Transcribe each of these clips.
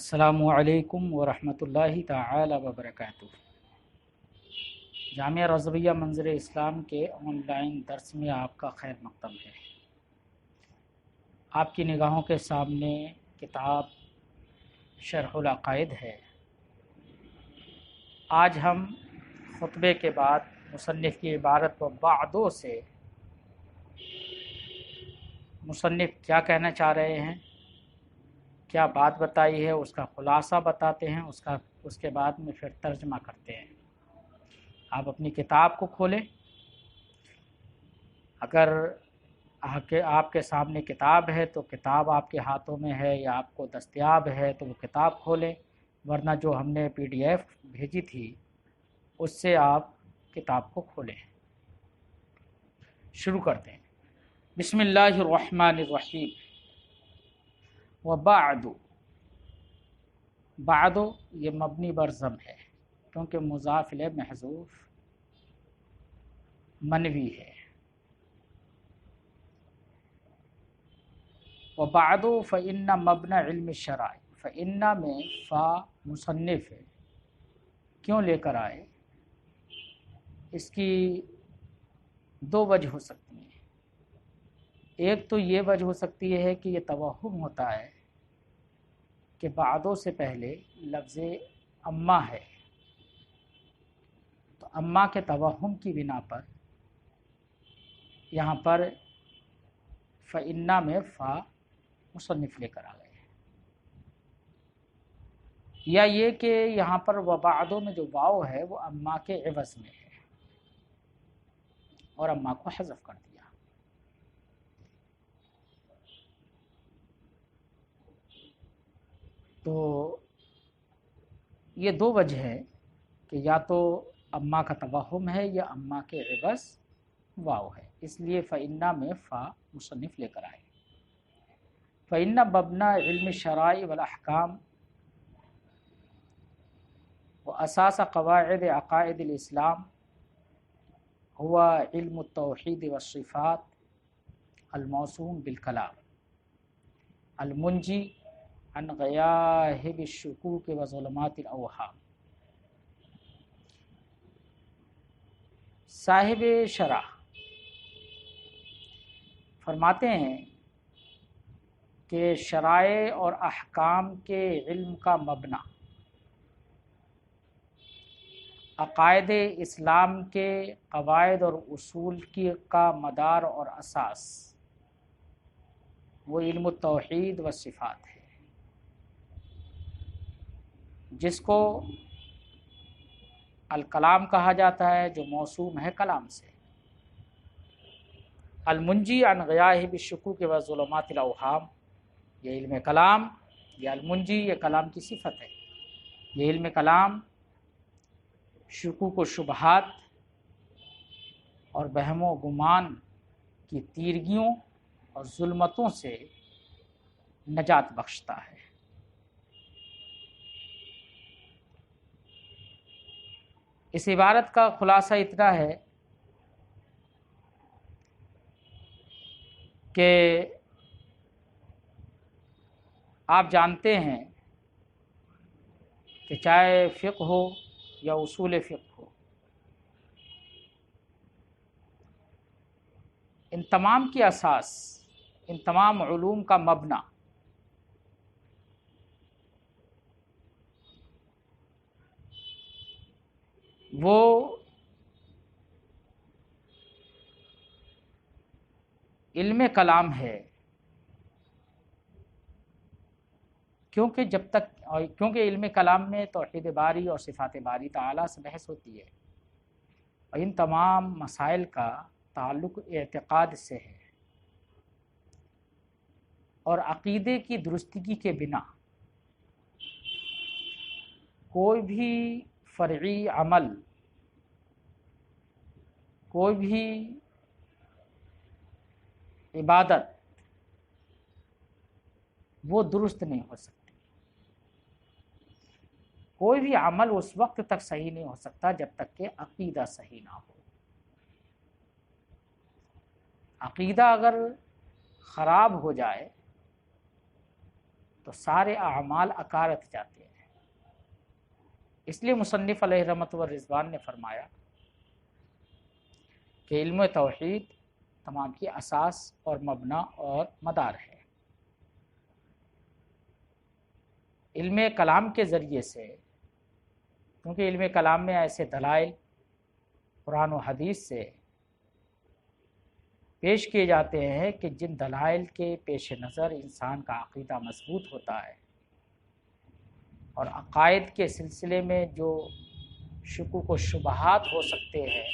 السلام علیکم ورحمۃ اللہ تعالی وبرکاتہ۔ جامعہ رضویہ منظر اسلام کے آن لائن درس میں آپ کا خیر مقدم ہے۔ آپ کی نگاہوں کے سامنے کتاب شرح العقائد ہے۔ آج ہم خطبے کے بعد مصنف کی عبارت و بعدو سے مصنف کیا کہنا چاہ رہے ہیں، کیا بات بتائی ہے، اس کا خلاصہ بتاتے ہیں، اس کے بعد میں پھر ترجمہ کرتے ہیں۔ آپ اپنی کتاب کو کھولیں، اگر آپ کے سامنے کتاب ہے تو کتاب آپ کے ہاتھوں میں ہے یا آپ کو دستیاب ہے تو وہ کتاب کھولیں، ورنہ جو ہم نے PDF بھیجی تھی اس سے آپ کتاب کو کھولیں۔ شروع کرتے ہیں۔ بسم اللہ الرحمن الرحیم۔ وبعد، بعد یہ مبنی بر ضم ہے کیونکہ مضاف الیہ محذوف منوی ہے۔ وبعد فإن مبنى علم الشرائع، فإن میں فا مصنف ہے، کیوں لے کر آئے؟ اس کی دو وجہ ہو سکتی ہیں۔ ایک تو یہ وجہ ہو سکتی ہے کہ یہ توہم ہوتا ہے کہ بعدوں سے پہلے لفظ اما ہے، تو اما کے توہم کی بنا پر یہاں پر فإن میں فا مصنف لے کر آ گئے، یا یہ کہ یہاں پر وبعدوں میں جو واو ہے وہ اما کے عوض میں ہے اور اما کو حذف کر دیا۔ تو یہ دو وجہ ہے کہ یا تو اما کا توہم ہے یا اما کے عوض واو ہے، اس لیے فإن میں فا مصنف لے کر آئے۔ فإن مبنى علم الشرائع والاحکام واساس قواعد عقائد الاسلام هو علم التوحید والصفات الموسوم بالکلام المنجی عن غیاہب الشکوک وظلمات الاوہام۔ صاحب شرح فرماتے ہیں کہ شرائع اور احکام کے علم کا مبنی، عقائد اسلام کے قواعد اور اصول کا مدار اور اساس وہ علم التوحید و صفات ہے، جس کو الکلام کہا جاتا ہے، جو موسوم ہے کلام سے۔ المنجی عن غیاہب الشکوک و ظلمات الاوہام، یہ علم کلام، یہ المنجی یہ کلام کی صفت ہے، یہ علم کلام شکوک و شبہات اور بہم و گمان کی تیرگیوں اور ظلمتوں سے نجات بخشتا ہے۔ اس عبارت کا خلاصہ اتنا ہے کہ آپ جانتے ہیں کہ چاہے فقہ ہو یا اصول فقہ ہو، ان تمام کی اساس، ان تمام علوم کا مبنی وہ علم کلام ہے، کیونکہ علم کلام میں توحید باری اور صفات باری تعالیٰ سے بحث ہوتی ہے، اور ان تمام مسائل کا تعلق اعتقاد سے ہے، اور عقیدے کی درستگی کے بنا کوئی بھی فرعی عمل، کوئی بھی عبادت وہ درست نہیں ہو سکتی۔ کوئی بھی عمل اس وقت تک صحیح نہیں ہو سکتا جب تک کہ عقیدہ صحیح نہ ہو۔ عقیدہ اگر خراب ہو جائے تو سارے اعمال اکارت جاتے ہیں۔ اس لیے مصنف علیہ رحمت و رضوان نے فرمایا کہ علم توحید تمام کی اساس اور مبنا اور مدار ہے۔ علم کلام کے ذریعے سے، کیونکہ علم کلام میں ایسے دلائل قرآن و حدیث سے پیش کیے جاتے ہیں کہ جن دلائل کے پیش نظر انسان کا عقیدہ مضبوط ہوتا ہے، اور عقائد کے سلسلے میں جو شکوک و شبہات ہو سکتے ہیں،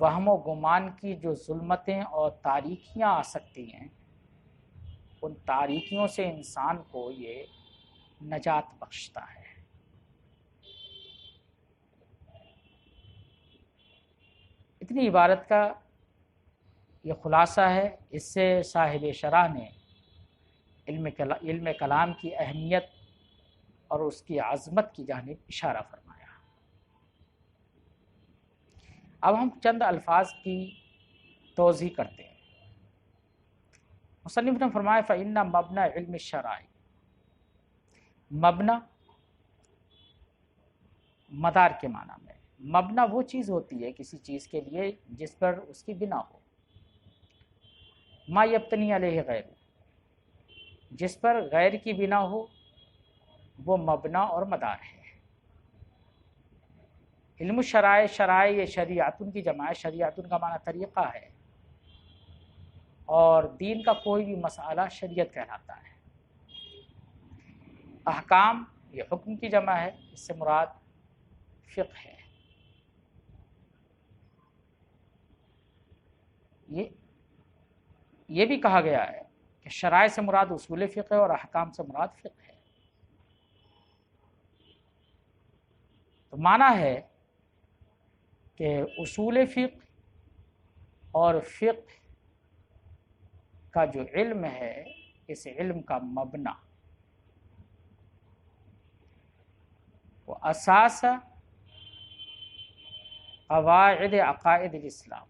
وہم و گمان کی جو ظلمتیں اور تاریکیاں آ سکتی ہیں، ان تاریکیوں سے انسان کو یہ نجات بخشتا ہے۔ اتنی عبارت کا یہ خلاصہ ہے۔ اس سے صاحب شرح نے علم کلام کی اہمیت اور اس کی عظمت کی جانب اشارہ فرمایا۔ اب ہم چند الفاظ کی توضیح کرتے ہیں۔ مصنف نے فرمایا فَإِنَّ مَبْنَى عِلْمِ الشَّرَائِعِ، مبنا مدار کے معنی میں۔ مبنا وہ چیز ہوتی ہے کسی چیز کے لیے جس پر اس کی بنا ہو، ما یبتنی علیہ غیر، جس پر غیر کی بنا ہو، وہ مبنا اور مدار ہے۔ علم الشرائع، شرائع یہ شریعتن کی جمع ہے۔ شریعتن کا معنی طریقہ ہے، اور دین کا کوئی بھی مسئلہ شریعت کہلاتا ہے۔ احکام یہ حکم کی جمع ہے، اس سے مراد فقہ ہے۔ یہ بھی کہا گیا ہے کہ شرائع سے مراد اصول فقہ ہے اور احکام سے مراد فقہ ہے۔ تو معنی ہے کہ اصول فقہ اور فقہ کا جو علم ہے، اس علم کا مبنا وہ اساس قواعد عقائد الاسلام،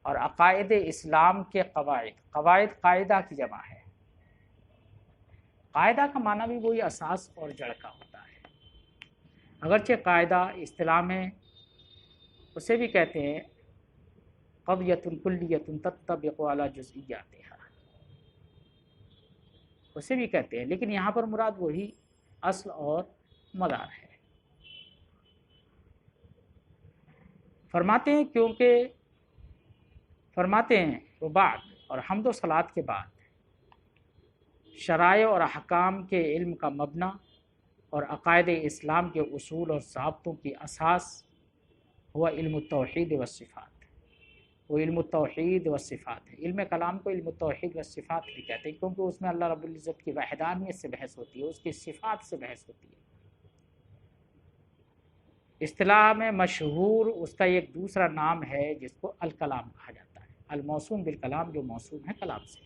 اور عقائد اسلام کے قواعد قاعدہ کی جمع ہے۔ قاعدہ کا معنی بھی وہی اساس اور جڑ کا ہوتا ہے، اگرچہ قاعدہ اصطلاح میں اسے بھی کہتے ہیں قضیۃ کلیۃ تطبق علی جزئیاتها، اسے بھی کہتے ہیں، لیکن یہاں پر مراد وہی اصل اور مدار ہے۔ فرماتے ہیں وہ بعد، اور حمد و صلات کے بعد شرائع اور احکام کے علم کا مبنا اور عقائد اسلام کے اصول اور ضابطوں کی اساس ہوا علم التوحید والصفات، وہ علم التوحید والصفات ہے۔ علم کلام کو علم التوحید والصفات بھی کہتے ہیں، کیونکہ اس میں اللہ رب العزت کی وحدانیت سے بحث ہوتی ہے، اس کی صفات سے بحث ہوتی ہے۔ اصطلاح میں مشہور اس کا ایک دوسرا نام ہے جس کو الکلام کہا جاتا ہے، الموسوم بالکلام، جو موسوم ہے کلام سے۔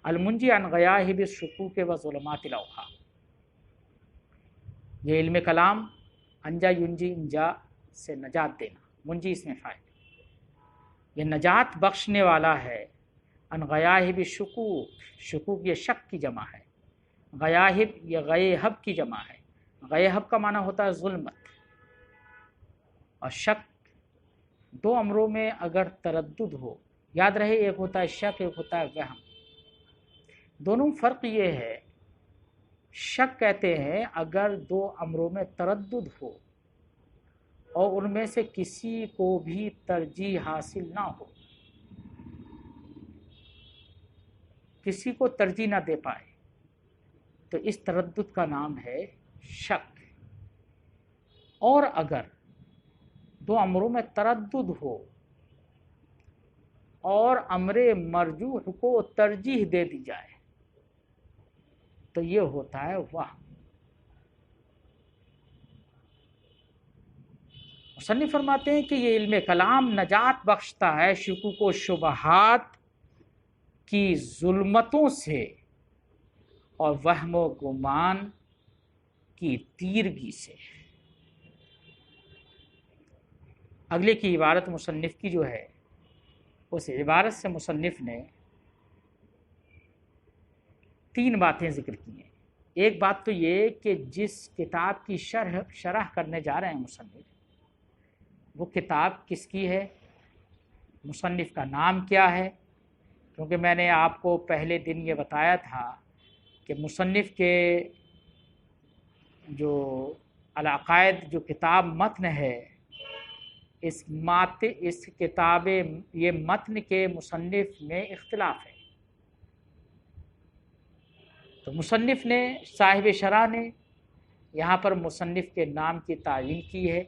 المنجی عن غیاہب الشکوک و ظلمات الاوہام، یہ علم کلام انجا ینجی انجا سے نجات دینا، منجی اس میں فائل، یہ نجات بخشنے والا ہے۔ ان غیاہب الشکوک، شکوک یہ شک کی جمع ہے، غیاہب یہ غیہب کی جمع ہے۔ غیہب کا معنی ہوتا ہے ظلمت، اور شک دو امروں میں اگر تردد ہو، یاد رہے ایک ہوتا ہے شک، ایک ہوتا ہے وہم، دونوں فرق یہ ہے، شک کہتے ہیں اگر دو امروں میں تردد ہو اور ان میں سے کسی کو بھی ترجیح حاصل نہ ہو، کسی کو ترجیح نہ دے پائے، تو اس تردد کا نام ہے شک۔ اور اگر دو امروں میں تردد ہو اور امر مرجوح کو ترجیح دے دی جائے تو یہ ہوتا ہے وہم۔ مصنف فرماتے ہیں کہ یہ علم کلام نجات بخشتا ہے شکوک و شبہات کی ظلمتوں سے اور وہم و گمان کی تیرگی سے۔ اگلے کی عبارت مصنف کی جو ہے، اس عبارت سے مصنف نے تین باتیں ذکر کی ہیں۔ ایک بات تو یہ کہ جس کتاب کی شرح کرنے جا رہے ہیں مصنف، وہ کتاب کس کی ہے، مصنف کا نام کیا ہے، کیونکہ میں نے آپ کو پہلے دن یہ بتایا تھا کہ مصنف کے جو العقائد جو کتاب متن ہے، اس کتاب یہ متن کے مصنف میں اختلاف ہے۔ تو مصنف نے، صاحب شرح نے یہاں پر مصنف کے نام کی تعیین کی ہے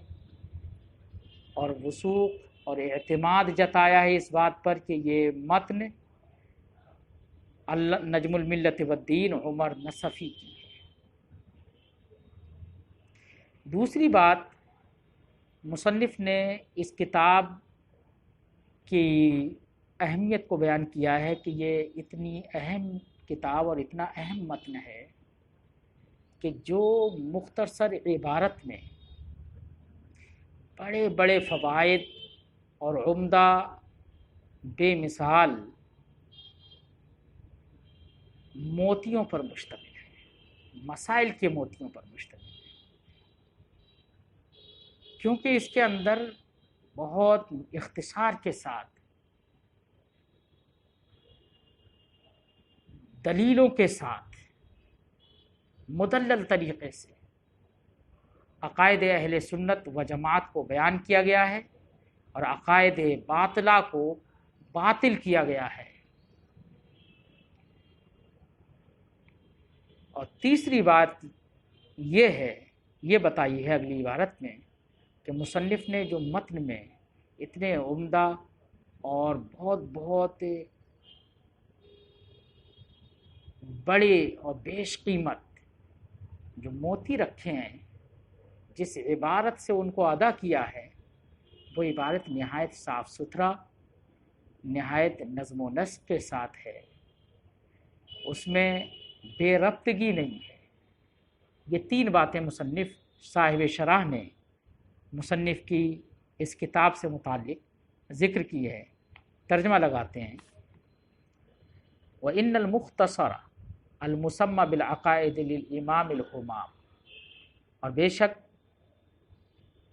اور وثوق اور اعتماد جتایا ہے اس بات پر کہ یہ متن نجم الملت والدین عمر نصفی کی ہے۔ دوسری بات، مصنف نے اس کتاب کی اہمیت کو بیان کیا ہے کہ یہ اتنی اہم کتاب اور اتنا اہم متن ہے کہ جو مختصر عبارت میں بڑے بڑے فوائد اور عمدہ بے مثال موتیوں پر مشتمل ہے، مسائل کے موتیوں پر مشتمل ہے، کیونکہ اس کے اندر بہت اختصار کے ساتھ دلیلوں کے ساتھ مدلل طریقے سے عقائد اہل سنت و جماعت کو بیان کیا گیا ہے اور عقائد باطلہ کو باطل کیا گیا ہے۔ اور تیسری بات یہ ہے، یہ بتائی ہے اگلی عبارت میں کہ مصنف نے جو متن میں اتنے عمدہ اور بہت بڑے اور بیش قیمت جو موتی رکھے ہیں، جس عبارت سے ان کو ادا کیا ہے، وہ عبارت نہایت صاف ستھرا، نہایت نظم و نسق کے ساتھ ہے، اس میں بے ربطگی نہیں ہے۔ یہ تین باتیں مصنف صاحب شرح نے مصنف کی اس کتاب سے متعلق ذکر کی ہے۔ ترجمہ لگاتے ہیں، وَإِنَّ الْمُخْتَصَرَ الْمُسَمَّى بِالْعَقَائِدِ لِلْإِمَامِ الْحُمَام، اور بے شک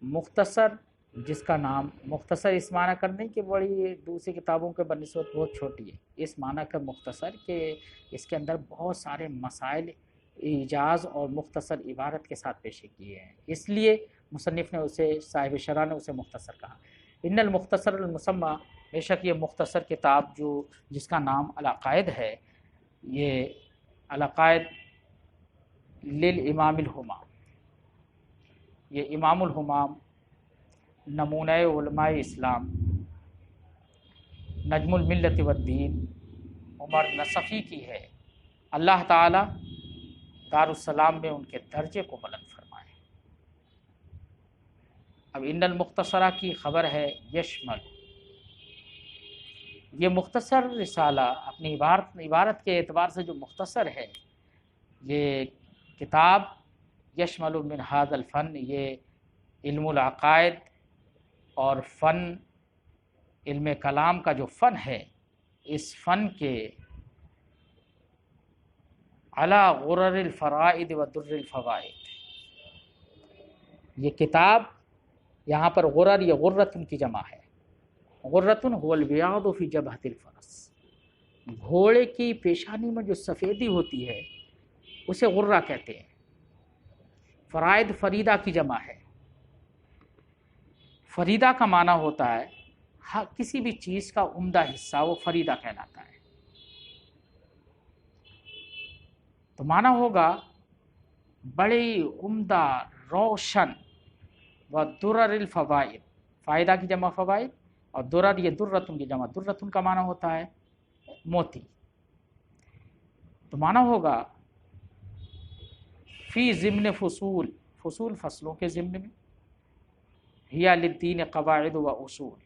مختصر، جس کا نام مختصر اس معنی کرنے کہ بڑی دوسری کتابوں کے بنسبت بہت چھوٹی ہے، اس معنی کا مختصر کہ اس کے اندر بہت سارے مسائل ایجاز اور مختصر عبارت کے ساتھ پیشی کیے ہیں، اس لیے مصنف نے اسے، صاحب شرح نے اسے مختصر کہا۔ ان المختصر المسمى، بے شک یہ مختصر کتاب جس کا نام العقائد ہے، یہ العقائد للامام الحمام، یہ امام الحمام، نمونہ علماء اسلام، نجم الملت والدین عمر نصفی کی ہے۔ اللہ تعالی دارالسلام میں ان کے درجے کو بلند فرمائے۔ اب ان المختصرہ کی خبر ہے یشمل، یہ مختصر رسالہ اپنی عبارت کے اعتبار سے جو مختصر ہے، یہ کتاب یشمل من ھذا الفن، یہ علم العقائد اور فن، علم کلام کا جو فن ہے، اس فن کے علی غرر الفرائد و در الفوائد، یہ کتاب یہاں پر غرر، یہ غرتن کی جمع ہے، غرتن هو البیاض فی جبہۃ الفرس، گھوڑے کی پیشانی میں جو سفیدی ہوتی ہے اسے غرہ کہتے ہیں۔ فرائد فریدہ کی جمع ہے، فریدہ کا معنی ہوتا ہے کسی بھی چیز کا عمدہ حصہ، وہ فریدہ کہلاتا ہے۔ تو معنی ہوگا بڑی عمدہ، روشن، و درر الفوائد، فائدہ کی جمع فوائد، اور درر یہ درتن کی جمع، درتن کا معنی ہوتا ہے موتی۔ تو معنی ہوگا فی ضمن فصول، فصول فصلوں کے ضمن میں، ہی للدین قواعد و اصول،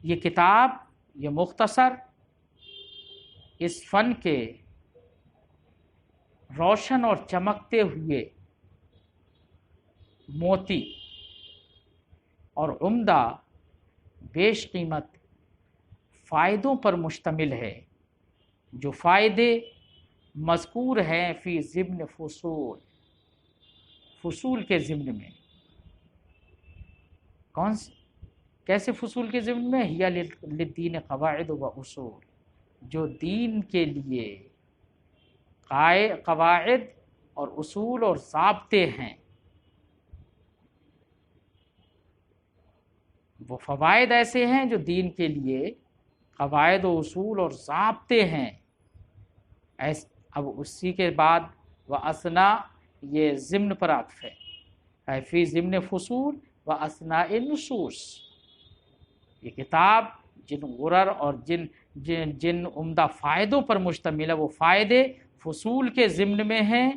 یہ کتاب، یہ مختصر اس فن کے روشن اور چمکتے ہوئے موتی اور عمدہ بیش قیمت فائدوں پر مشتمل ہے، جو فائدے مذکور ہیں فی ضمن فصول، فصول کے ضمن میں. کیسے فصول کے ضمن میں؟ ہی للدین قواعد و اصول، جو دین کے لیے قواعد اور اصول اور ضابطے ہیں. وہ فوائد ایسے ہیں جو دین کے لیے قواعد و اصول اور ضابطے ہیں. اب اسی کے بعد و اسنا، یہ ضمن پر عطف ہے، فی ضمن فصول و اسناء نصوص. یہ کتاب جن غرر اور جن عمدہ فائدوں پر مشتمل ہے، وہ فائدے فصول کے ضمن میں ہیں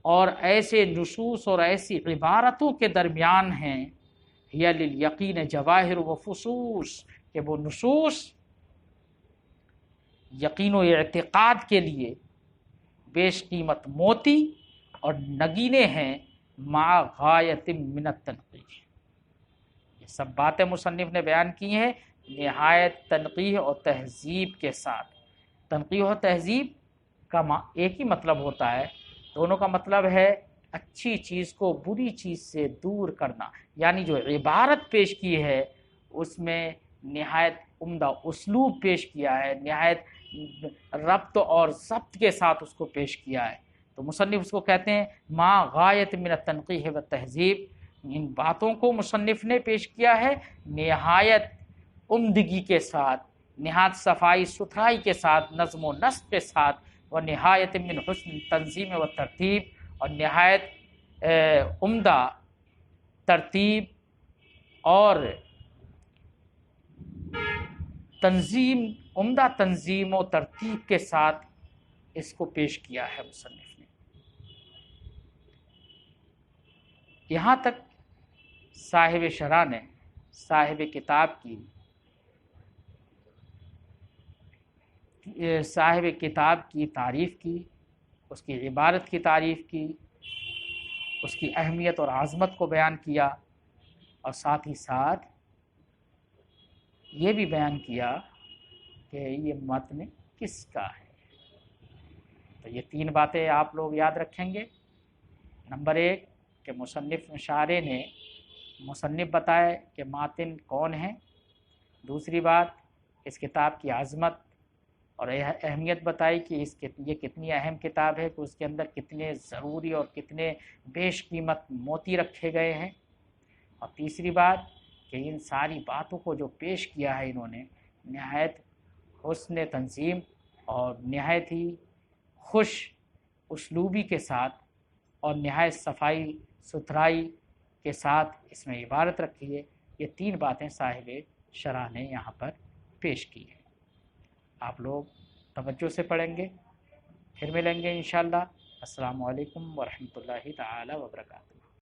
اور ایسے نصوص اور ایسی عبارتوں کے درمیان ہیں. ہی للیقین جواہر و فصوص، کہ وہ نصوص یقین و اعتقاد کے لیے بیش قیمت موتی اور نگینے ہیں. مع غایت من التنقیح، یہ سب باتیں مصنف نے بیان کی ہیں نہایت تنقیح اور تہذیب کے ساتھ. تنقیح و تہذیب کا ایک ہی مطلب ہوتا ہے، دونوں کا مطلب ہے اچھی چیز کو بری چیز سے دور کرنا. یعنی جو عبارت پیش کی ہے اس میں نہایت عمدہ اسلوب پیش کیا ہے، نہایت ربط اور ضبط کے ساتھ اس کو پیش کیا ہے. تو مصنف اس کو کہتے ہیں ما غایت من التنقیح و تہذیب. ان باتوں کو مصنف نے پیش کیا ہے نہایت عمدگی کے ساتھ، نہایت صفائی ستھرائی کے ساتھ، نظم و نسق کے ساتھ، و نہایت من حسن تنظیم و ترتیب، اور نہایت عمدہ ترتیب اور عمدہ تنظیم و ترتیب کے ساتھ اس کو پیش کیا ہے مصنف نے. یہاں تک صاحب شرح نے صاحب کتاب کی تعریف کی، اس کی عبارت کی تعریف کی، اس کی اہمیت اور عظمت کو بیان کیا، اور ساتھ ہی ساتھ یہ بھی بیان کیا کہ یہ متن کس کا ہے. تو یہ 3 باتیں آپ لوگ یاد رکھیں گے. نمبر 1 کہ مصنف بتائے کہ ماتن کون ہیں. دوسری بات اس کتاب کی عظمت اور اہمیت بتائی کہ یہ کتنی اہم کتاب ہے، کہ اس کے اندر کتنے ضروری اور کتنے بیش قیمت موتی رکھے گئے ہیں. اور تیسری بات کہ ان ساری باتوں کو جو پیش کیا ہے انہوں نے نہایت حسن تنظیم اور نہایت ہی خوش اسلوبی کے ساتھ اور نہایت صفائی ستھرائی کے ساتھ اس میں عبارت رکھی ہے. یہ 3 باتیں صاحب شرح نے یہاں پر پیش کی ہیں. آپ لوگ توجہ سے پڑھیں گے. پھر ملیں گے انشاءاللہ. السلام علیکم ورحمۃ اللہ تعالی وبرکاتہ.